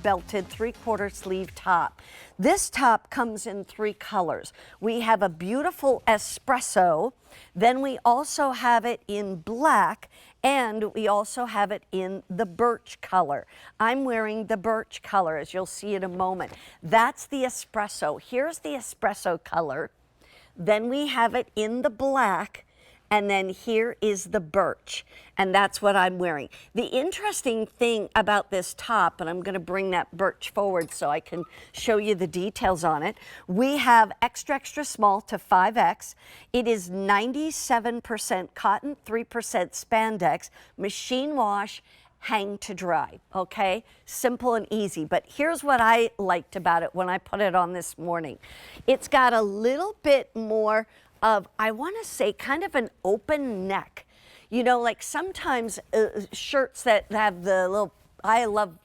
belted 3/4 sleeve top. This top comes in 3 colors. We have a beautiful espresso, then we also have it in black, and we also have it in the birch color. I'm wearing the birch color, as you'll see in a moment. That's the espresso. Here's the espresso color. Then we have it in the black, and then here is the birch, and that's what I'm wearing. The interesting thing about this top, and I'm going to bring that birch forward so I can show you the details on it, we have extra, extra small to 5X. It is 97% cotton, 3% spandex, machine wash, hang to dry, okay? Simple and easy, but here's what I liked about it when I put it on this morning. It's got a little bit more of, I want to say, kind of an open neck. You know, like sometimes shirts that have the little, I love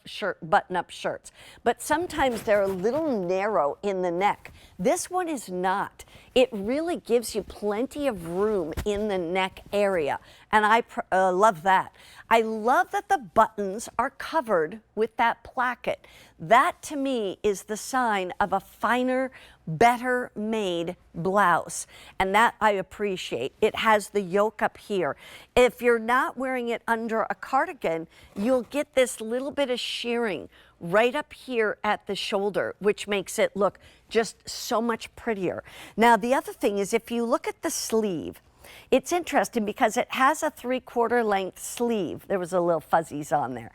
button-up shirts, but sometimes they're a little narrow in the neck. This one is not. It really gives you plenty of room in the neck area, and I love that. I love that the buttons are covered with that placket. That to me is the sign of a finer, better made blouse, and that I appreciate. It has the yoke up here. If you're not wearing it under a cardigan, you'll get this little bit of shearing right up here at the shoulder, which makes it look just so much prettier. Now, the other thing is, if you look at the sleeve, it's interesting because it has a 3/4 length sleeve. There was a little fuzzies on there.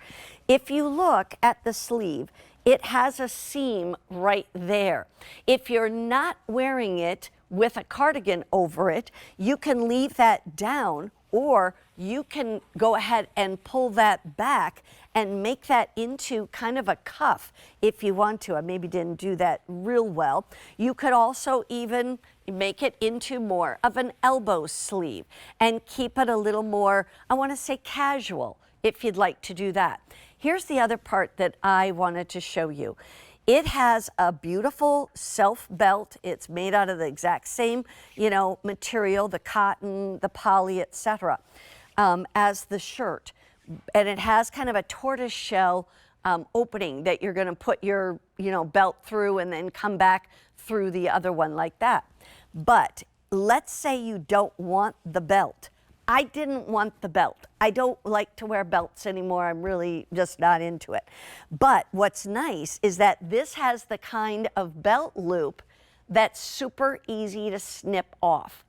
If you look at the sleeve, it has a seam right there. If you're not wearing it with a cardigan over it, you can leave that down, or you can go ahead and pull that back and make that into kind of a cuff if you want to. I maybe didn't do that real well. You could also even make it into more of an elbow sleeve and keep it a little more, I want to say, casual, if you'd like to do that. Here's the other part that I wanted to show you. It has a beautiful self belt. It's made out of the exact same, you know, material, the cotton, the poly, etc., as the shirt. And it has kind of a tortoise shell opening that you're going to put your, belt through and then come back through the other one like that. But let's say you don't want the belt. I didn't want the belt. I don't like to wear belts anymore. I'm really just not into it. But what's nice is that this has the kind of belt loop that's super easy to snip off.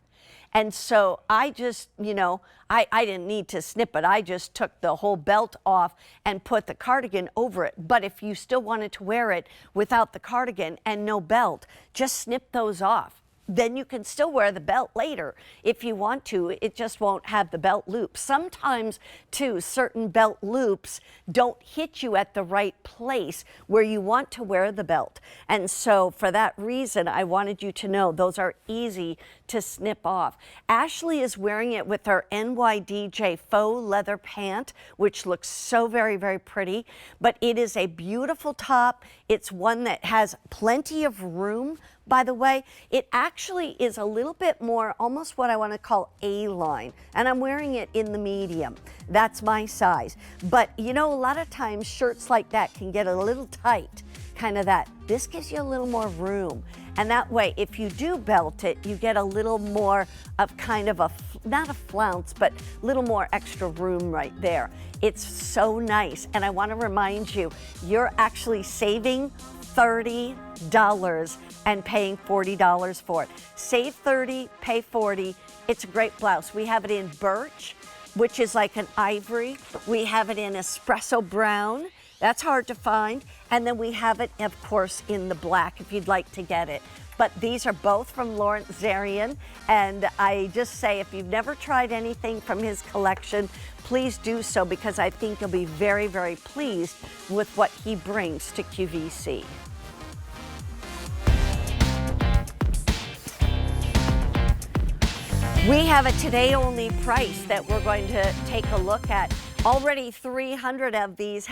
And so I just, I didn't need to snip it. I just took the whole belt off and put the cardigan over it. But if you still wanted to wear it without the cardigan and no belt, just snip those off. Then you can still wear the belt later if you want to. It just won't have the belt loop. Sometimes, too, certain belt loops don't hit you at the right place where you want to wear the belt. And so for that reason, I wanted you to know those are easy to snip off. Ashley is wearing it with her NYDJ faux leather pant, which looks so very, very pretty. But it is a beautiful top. It's one that has plenty of room. By the way, it actually is a little bit more, almost what I want to call A-line, and I'm wearing it in the medium. That's my size. But a lot of times shirts like that can get a little tight, kind of that. This gives you a little more room. And that way, if you do belt it, you get a little more of kind of not a flounce, but a little more extra room right there. It's so nice. And I want to remind you, you're actually saving $30 and paying $40 for it. Save $30, pay $40. It's a great blouse. We have it in birch, which is like an ivory. We have it in espresso brown. That's hard to find. And then we have it, of course, in the black if you'd like to get it. But these are both from Lawrence Zarian. And I just say, if you've never tried anything from his collection, please do so, because I think you'll be very, very pleased with what he brings to QVC. We have a today only price that we're going to take a look at. Already 300 of these